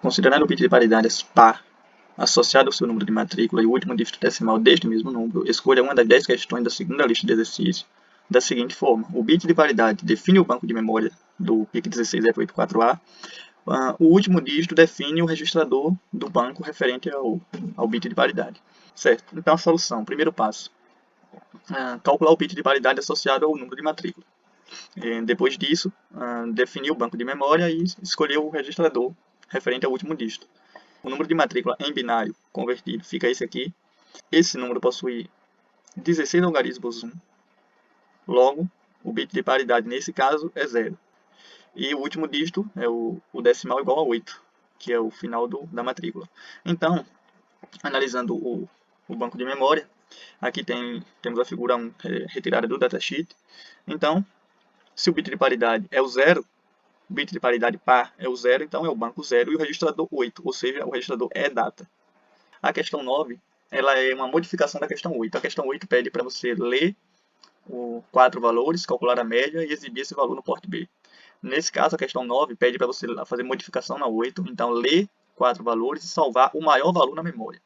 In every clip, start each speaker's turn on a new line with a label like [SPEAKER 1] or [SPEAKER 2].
[SPEAKER 1] Considerando o bit de paridade par associado ao seu número de matrícula e o último dígito decimal deste mesmo número, escolha uma das 10 questões da segunda lista de exercícios da seguinte forma. O bit de paridade define o banco de memória do PIC 16F84A. O último dígito define o registrador do banco referente ao bit de paridade. Certo? Então, a solução. Primeiro passo. Calcular o bit de paridade associado ao número de matrícula. Depois disso, definir o banco de memória e escolher o registrador referente ao último dígito. O número de matrícula em binário convertido fica esse aqui. Esse número possui 16 logaritmos 1. Logo, o bit de paridade nesse caso é 0. E o último dígito é o decimal igual a 8, que é o final da matrícula. Então, analisando o banco de memória, aqui temos a figura 1 retirada do datasheet. Então, se o bit de paridade é o 0, o bit de paridade par é o 0, então é o banco 0 e o registrador 8, ou seja, o registrador é data. A questão 9, ela é uma modificação da questão 8. A questão 8 pede para você ler os 4 valores, calcular a média e exibir esse valor no porte B. Nesse caso, a questão 9 pede para você fazer modificação na 8, então ler 4 valores e salvar o maior valor na memória.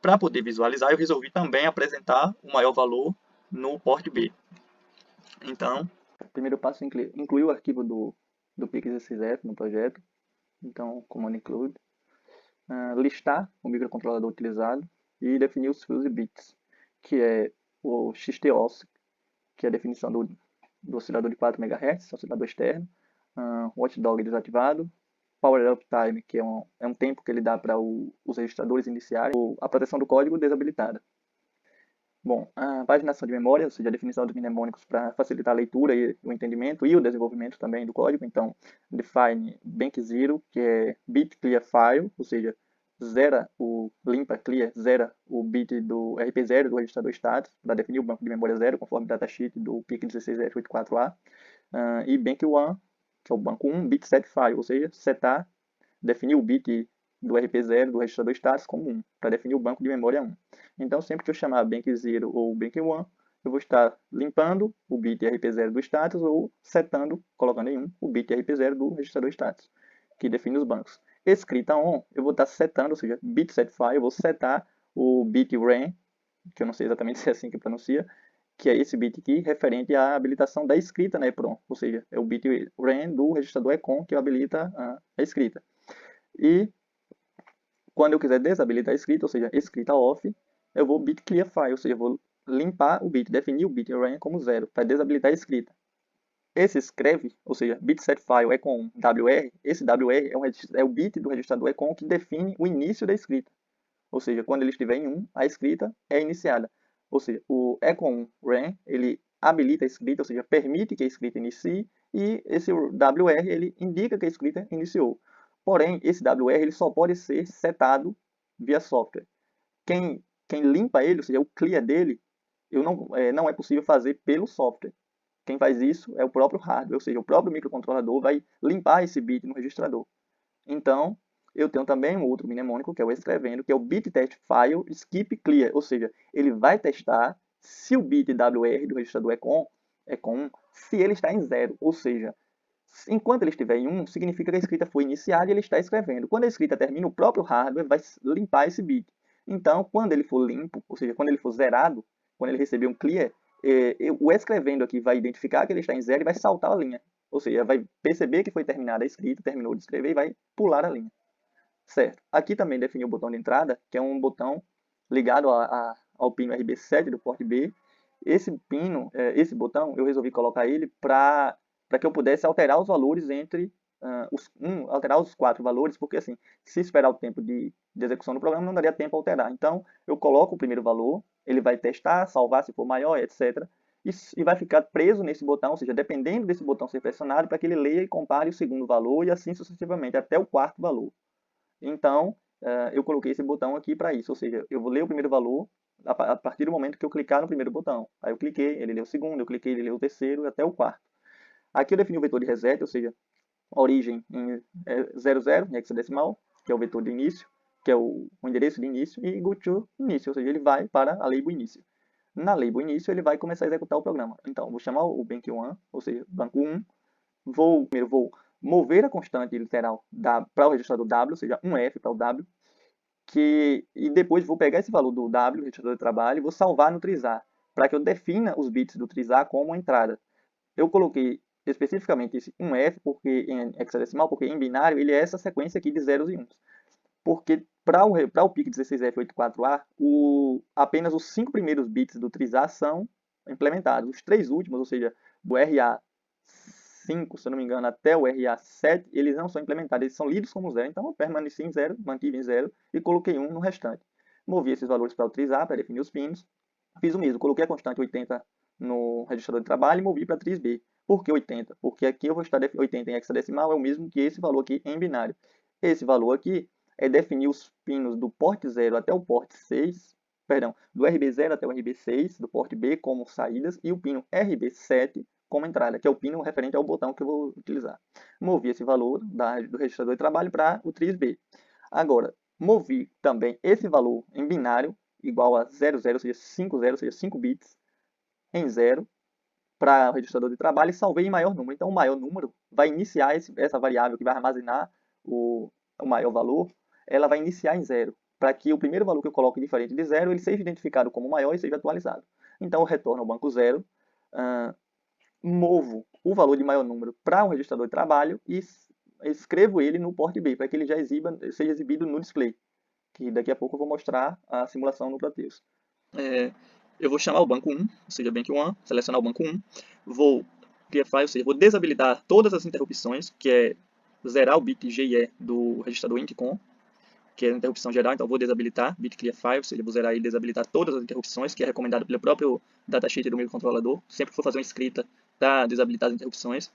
[SPEAKER 1] Para poder visualizar, eu resolvi também apresentar o maior valor no porte B. Então, o primeiro passo é incluir o arquivo do PIC16F no projeto. Então, comando include. Listar o microcontrolador utilizado e definir os fuse bits, que é o XTOS, que é a definição do oscilador de 4 MHz, oscilador externo, watchdog desativado, power up time, que é um tempo que ele dá para os registradores iniciarem, a proteção do código desabilitada. Bom, a paginação de memória, ou seja, a definição dos mnemônicos para facilitar a leitura e o entendimento e o desenvolvimento também do código. Então, define bank zero, que é bit clear file, ou seja, limpa, clear, zera o bit do RP0 do registrador status, para definir o banco de memória 0, conforme o datasheet do PIC16F84A. E bank one, que é o banco 1, bit set file, ou seja, setar, definir o bit do RP0 do registrador status como 1, para definir o banco de memória 1. Então, sempre que eu chamar bank0 ou bank1, eu vou estar limpando o bit RP0 do status ou setando, colocando em 1, o bit RP0 do registrador status, que define os bancos. Escrita on, eu vou estar setando, ou seja, bit set file, eu vou setar o bit ren, que eu não sei exatamente se é assim que pronuncia, que é esse bit aqui, referente à habilitação da escrita na EPROM, ou seja, é o bit ren do registrador ECOM que habilita a escrita. E quando eu quiser desabilitar a escrita, ou seja, escrita off, eu vou bit clear file, ou seja, eu vou limpar o bit, definir o bit ren como 0, para desabilitar a escrita. Esse escreve, ou seja, bit set file é com WR, esse WR é o bit do registrador ECOM que define o início da escrita. Ou seja, quando ele estiver em 1, a escrita é iniciada. Ou seja, o ECOM ren, ele habilita a escrita, ou seja, permite que a escrita inicie, e esse WR, ele indica que a escrita iniciou. Porém, esse WR ele só pode ser setado via software. Quem limpa ele, ou seja, o clear dele, não é possível fazer pelo software. Quem faz isso é o próprio hardware, ou seja, o próprio microcontrolador vai limpar esse bit no registrador. Então, eu tenho também um outro mnemônico, que é o escrevendo, que é o bit test file skip clear, ou seja, ele vai testar se o bit WR do registrador é com 1, se ele está em 0, ou seja, enquanto ele estiver em 1, significa que a escrita foi iniciada e ele está escrevendo. Quando a escrita termina, o próprio hardware vai limpar esse bit. Então, quando ele for limpo, ou seja, quando ele for zerado, quando ele receber um clear, o escrevendo aqui vai identificar que ele está em 0 e vai saltar a linha. Ou seja, vai perceber que foi terminada a escrita, terminou de escrever e vai pular a linha. Certo. Aqui também defini o botão de entrada, que é um botão ligado ao pino RB7 do porte B. Esse botão, eu resolvi colocar ele para que eu pudesse alterar os valores alterar os 4 valores, porque assim, se esperar o tempo de execução do programa, não daria tempo a alterar. Então, eu coloco o primeiro valor, ele vai testar, salvar se for maior, etc. E vai ficar preso nesse botão, ou seja, dependendo desse botão ser pressionado, para que ele leia e compare o segundo valor e assim sucessivamente, até o quarto valor. Então, eu coloquei esse botão aqui para isso, ou seja, eu vou ler o primeiro valor a partir do momento que eu clicar no primeiro botão. Aí eu cliquei, ele leu o segundo, eu cliquei, ele leu o terceiro, até o quarto. Aqui eu defini o vetor de reset, ou seja, a origem em 00, em hexadecimal, que é o vetor de início, que é o endereço de início, e go to início, ou seja, ele vai para a label início. Na label início, ele vai começar a executar o programa. Então, vou chamar o bank1, ou seja, banco 1, primeiro vou mover a constante literal para o registrador W, ou seja, 1F para o W, e depois vou pegar esse valor do W, registrador de trabalho, e vou salvar no trisar, para que eu defina os bits do trisar como entrada. Eu coloquei especificamente esse 1F porque, em hexadecimal, porque em binário ele é essa sequência aqui de zeros e uns. Porque para o PIC 16F84A, apenas os 5 primeiros bits do trisar são implementados. Os 3 últimos, ou seja, do RA5, se eu não me engano, até o RA7, eles não são implementados, eles são lidos como zero. Então eu permaneci em zero, mantive em zero e coloquei 1 no restante. Movi esses valores para o trisar, para definir os pinos. Fiz o mesmo, coloquei a constante 80 no registrador de trabalho e movi para tris-B. Por que 80? Porque aqui eu vou estar 80 em hexadecimal, é o mesmo que esse valor aqui em binário. Esse valor aqui é definir os pinos do porte 0 até o porte 6, perdão, do RB0 até o RB6, do porte B como saídas, e o pino RB7 como entrada, que é o pino referente ao botão que eu vou utilizar. Movi esse valor do registrador de trabalho para o tris-B. Agora, movi também esse valor em binário, igual a 00, ou seja, 50, ou seja, 5 bits, em 0, para o registrador de trabalho e salvei em maior número. Então, o maior número vai iniciar essa variável que vai armazenar o maior valor, ela vai iniciar em 0, para que o primeiro valor que eu coloque diferente de 0, ele seja identificado como maior e seja atualizado. Então, eu retorno ao banco 0, movo o valor de maior número para o registrador de trabalho e escrevo ele no porte B, para que ele já seja exibido no display, que daqui a pouco eu vou mostrar a simulação no Proteus. Eu vou chamar o banco 1, ou seja, bank1, selecionar o banco 1, vou criar file, ou seja, vou desabilitar todas as interrupções, que é zerar o bit GE do registrador intcom, que é a interrupção geral, então vou desabilitar bit clear file, ou seja, vou zerar e desabilitar todas as interrupções, que é recomendado pelo próprio datasheet do microcontrolador. Sempre que for fazer uma escrita, para desabilitar as interrupções.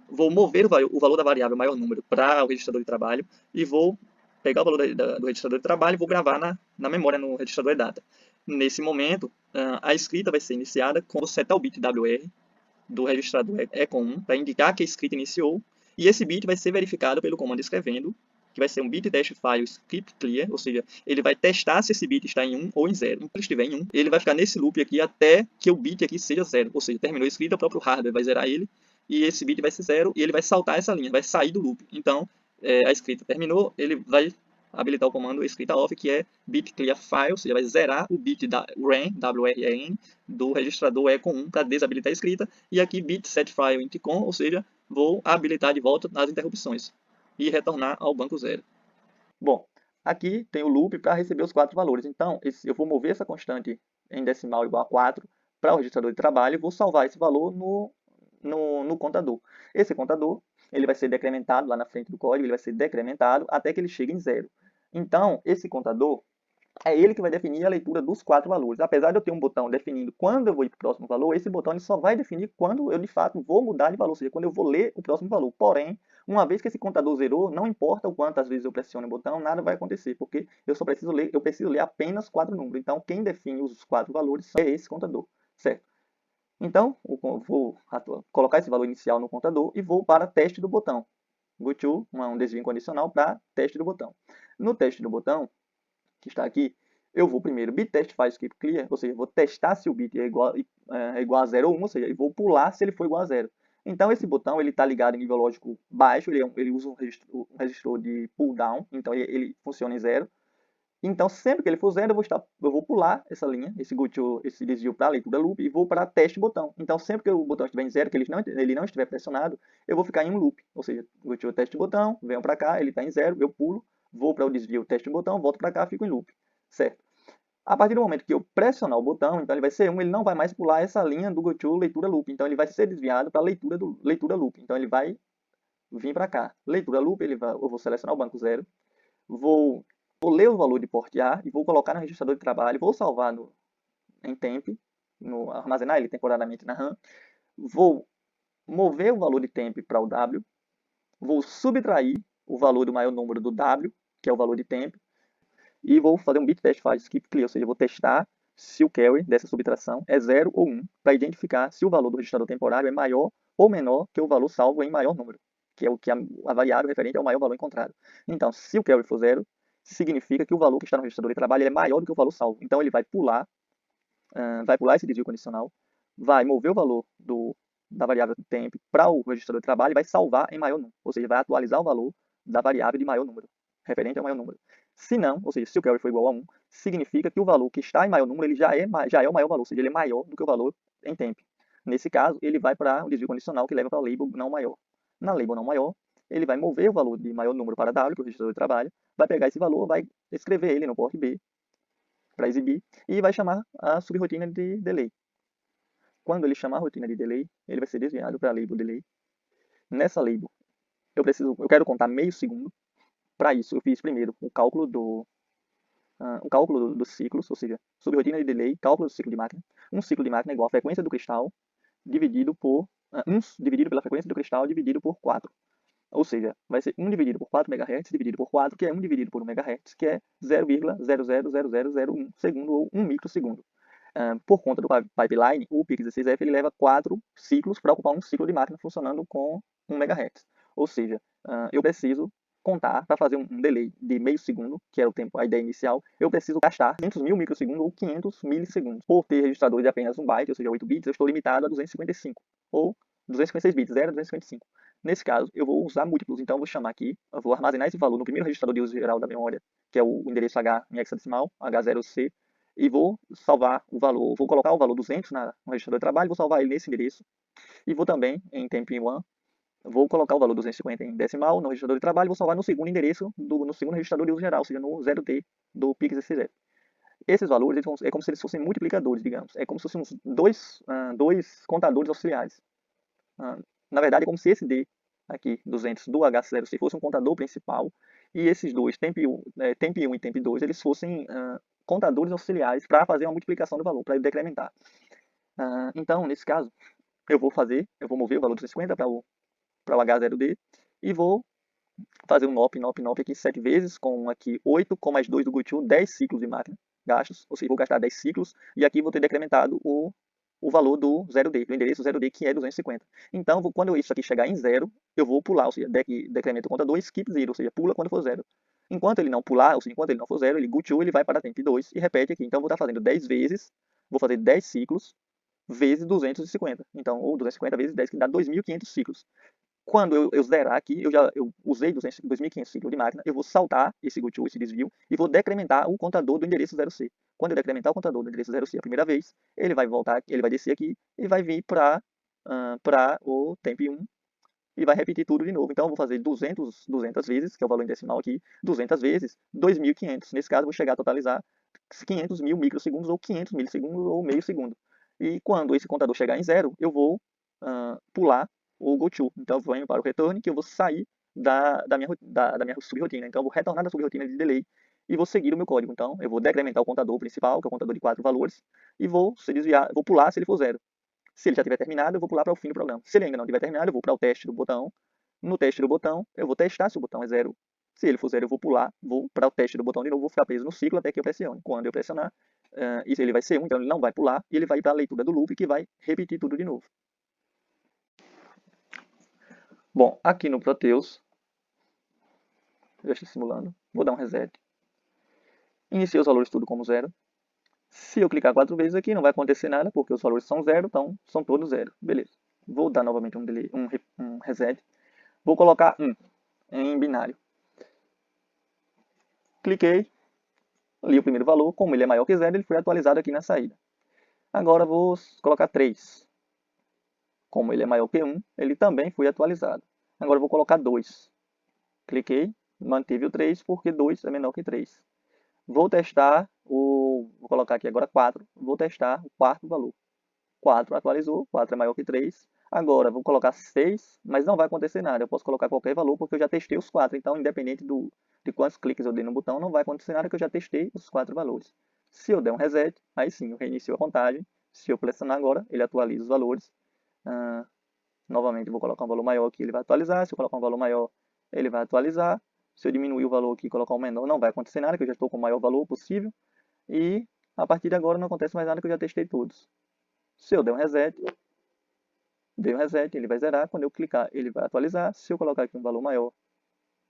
[SPEAKER 1] Vou mover o valor da variável maior número para o registrador de trabalho e vou pegar o valor do registrador de trabalho e vou gravar na memória no registrador de data. Nesse momento, a escrita vai ser iniciada com o setar o bit WR do registrador ECOM1 para indicar que a escrita iniciou, e esse bit vai ser verificado pelo comando escrevendo, que vai ser um bit dash file script clear, ou seja, ele vai testar se esse bit está em 1 ou em 0. Se ele estiver em 1, ele vai ficar nesse loop aqui até que o bit aqui seja 0, ou seja, terminou a escrita, o próprio hardware vai zerar ele, e esse bit vai ser 0, e ele vai saltar essa linha, vai sair do loop. Então, a escrita terminou, ele vai habilitar o comando escrita off, que é bit clear file, ou seja, vai zerar o bit da WRAN, WRAN, do registrador ECOM1 para desabilitar a escrita, e aqui bit set file intcom, ou seja, vou habilitar de volta as interrupções e retornar ao banco 0. Bom, aqui tem o loop para receber os 4 valores. Então, eu vou mover essa constante em decimal igual a 4 para o registrador de trabalho e vou salvar esse valor no contador. Esse contador ele vai ser decrementado lá na frente do código, ele vai ser decrementado até que ele chegue em 0. Então, esse contador é ele que vai definir a leitura dos 4 valores. Apesar de eu ter um botão definindo quando eu vou ir para o próximo valor, esse botão ele só vai definir quando eu, de fato, vou mudar de valor, ou seja, quando eu vou ler o próximo valor. Porém, uma vez que esse contador zerou, não importa o quantas vezes eu pressiono o botão, nada vai acontecer, porque eu preciso ler apenas 4 números. Então, quem define os 4 valores é esse contador, certo? Então, vou colocar esse valor inicial no contador e vou para teste do botão. Go to, um desvio incondicional para teste do botão. No teste do botão, que está aqui, eu vou primeiro bit test file script clear, ou seja, vou testar se o bit é igual a 0 ou 1, ou seja, e vou pular se ele for igual a 0. Então, esse botão está ligado em nível lógico baixo, ele usa um registro de pull down, então ele funciona em 0. Então, sempre que ele for 0, eu vou pular essa linha, esse desvio para a leitura loop, e vou para teste botão. Então, sempre que o botão estiver em 0, que ele não estiver pressionado, eu vou ficar em um loop. Ou seja, go to teste botão, venho para cá, ele está em 0, eu pulo, vou para o desvio teste botão, volto para cá, fico em loop. Certo? A partir do momento que eu pressionar o botão, então ele vai ser 1, ele não vai mais pular essa linha do go to leitura loop. Então, ele vai ser desviado para leitura loop. Então, ele vai vir para cá. Leitura loop, eu vou selecionar o banco 0, vou ler o valor de porte A e vou colocar no registrador de trabalho, vou salvar em temp, armazenar ele temporariamente na RAM, vou mover o valor de temp para o W, vou subtrair o valor do maior número do W, que é o valor de temp, e vou fazer um bit test file skip clear, ou seja, vou testar se o carry dessa subtração é 0 ou 1, para identificar se o valor do registrador temporário é maior ou menor que o valor salvo em maior número, que é o que a variável referente ao maior valor encontrado. Então, se o carry for 0, significa que o valor que está no registrador de trabalho é maior do que o valor salvo. Então, ele vai pular esse desvio condicional, vai mover o valor do da variável temp para o registrador de trabalho e vai salvar em maior número, ou seja, vai atualizar o valor da variável de maior número, referente ao maior número. Se não, ou seja, se o carry for igual a 1, significa que o valor que está em maior número ele já é o maior valor, ou seja, ele é maior do que o valor em temp. Nesse caso, ele vai para o desvio condicional que leva para o label não maior. Na label não maior, ele vai mover o valor de maior número para W, que é o registrador de trabalho, vai pegar esse valor, vai escrever ele no port B para exibir e vai chamar a subrotina de delay. Quando ele chamar a rotina de delay, ele vai ser desviado para a label delay. Nessa label, eu quero contar meio segundo. Para isso, eu fiz primeiro o cálculo dos ciclos, ou seja, subrotina de delay, cálculo do ciclo de máquina. Um ciclo de máquina é igual à frequência do cristal dividido por 1 dividido pela frequência do cristal dividido por 4. Ou seja, vai ser 1 dividido por 4 MHz dividido por 4, que é 1 dividido por 1 MHz, que é 0,000001 segundo ou 1 microsegundo. Por conta do pipeline, o PIC16F ele leva 4 ciclos para ocupar um ciclo de máquina funcionando com 1 MHz. Ou seja, eu preciso contar, para fazer um delay de meio segundo, que era a ideia inicial, eu preciso gastar 500 mil microsegundos ou 500 milissegundos. Por ter registrador de apenas 1 byte, ou seja, 8 bits, eu estou limitado a 255, ou 256 bits, 0 a 255. Nesse caso, eu vou usar múltiplos, então eu vou chamar aqui, eu vou armazenar esse valor no primeiro registrador de uso geral da memória, que é o endereço H em hexadecimal, H0C, e vou salvar o valor, vou colocar o valor 200 no registrador de trabalho, vou salvar ele nesse endereço, e vou também, em temp1, vou colocar o valor 250 em decimal no registrador de trabalho, vou salvar no segundo endereço, no segundo registrador de uso geral, ou seja, no 0D do PIC16F. Esses valores é como se eles fossem multiplicadores, digamos, é como se fossem dois contadores auxiliares. Na verdade, é como se esse D aqui, 200 do H0C, fosse um contador principal, e esses dois, temp1 e temp2, eles fossem contadores auxiliares para fazer uma multiplicação do valor, para ele decrementar. Então, nesse caso, eu vou mover o valor 250 para o H0D e vou fazer um NOP aqui 7 vezes, com aqui 8, com mais 2 do GoTo, 10 ciclos de máquina gastos, ou seja, vou gastar 10 ciclos, e aqui vou ter decrementado o valor do 0D, do endereço 0D, que é 250. Então, quando isso aqui chegar em 0, eu vou pular, ou seja, decremento conta 2, skip 0, ou seja, pula quando for 0. Enquanto ele não pular, ou seja, enquanto ele não for 0, ele GoTo, ele vai para temp 2 e repete aqui. Então, eu vou estar fazendo 10 vezes, vou fazer 10 ciclos vezes 250. Então, ou 250 vezes 10, que dá 2.500 ciclos. Quando eu zerar aqui, eu usei 2.500 ciclos de máquina, eu vou saltar esse GoTo, esse desvio, e vou decrementar o contador do endereço 0C. Quando eu decrementar o contador do endereço 0C a primeira vez, ele vai voltar, ele vai descer aqui e vai vir para o temp1 e vai repetir tudo de novo. Então, eu vou fazer 200 vezes, que é o valor em decimal aqui, 200 vezes 2.500. Nesse caso, eu vou chegar a totalizar 500 mil microsegundos, ou 500 milissegundos, ou meio segundo. E quando esse contador chegar em 0, eu vou pular o GoTo. Então, eu venho para o return, que eu vou sair da minha subrotina. Então, eu vou retornar da subrotina de delay e vou seguir o meu código. Então, eu vou decrementar o contador principal, que é o contador de 4 valores, e vou pular se ele for 0. Se ele já tiver terminado, eu vou pular para o fim do programa. Se ele ainda não tiver terminado, eu vou para o teste do botão. No teste do botão, eu vou testar se o botão é 0. Se ele for 0, eu vou pular, vou para o teste do botão de novo, vou ficar preso no ciclo até que eu pressione. Quando eu pressionar, isso ele vai ser 1, então ele não vai pular, e ele vai ir para a leitura do loop, que vai repetir tudo de novo. Bom, aqui no Proteus, já estou simulando, vou dar um reset. Iniciei os valores tudo como 0. Se eu clicar 4 vezes aqui, não vai acontecer nada, porque os valores são 0, então são todos 0. Beleza. Vou dar novamente um reset. Vou colocar 1 em binário. Cliquei, li o primeiro valor, como ele é maior que 0, ele foi atualizado aqui na saída. Agora vou colocar 3. Como ele é maior que 1, ele também foi atualizado. Agora vou colocar 2. Cliquei, mantive o 3, porque 2 é menor que 3. Vou testar vou colocar aqui agora 4, vou testar o quarto valor. 4 atualizou, 4 é maior que 3. Agora vou colocar 6, mas não vai acontecer nada. Eu posso colocar qualquer valor porque eu já testei os 4. Então, independente de quantos cliques eu dei no botão, não vai acontecer nada porque eu já testei os 4 valores. Se eu der um reset, aí sim, eu reinicio a contagem. Se eu pressionar agora, ele atualiza os valores. Novamente, vou colocar um valor maior aqui, ele vai atualizar. Se eu colocar um valor maior, ele vai atualizar. Se eu diminuir o valor aqui e colocar um menor, não vai acontecer nada, porque eu já estou com o maior valor possível. E a partir de agora não acontece mais nada, que eu já testei todos. Se eu der um reset, ele vai zerar. Quando eu clicar, ele vai atualizar. Se eu colocar aqui um valor maior,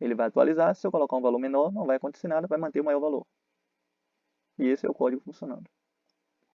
[SPEAKER 1] ele vai atualizar. Se eu colocar um valor menor, não vai acontecer nada, vai manter o maior valor. E esse é o código funcionando.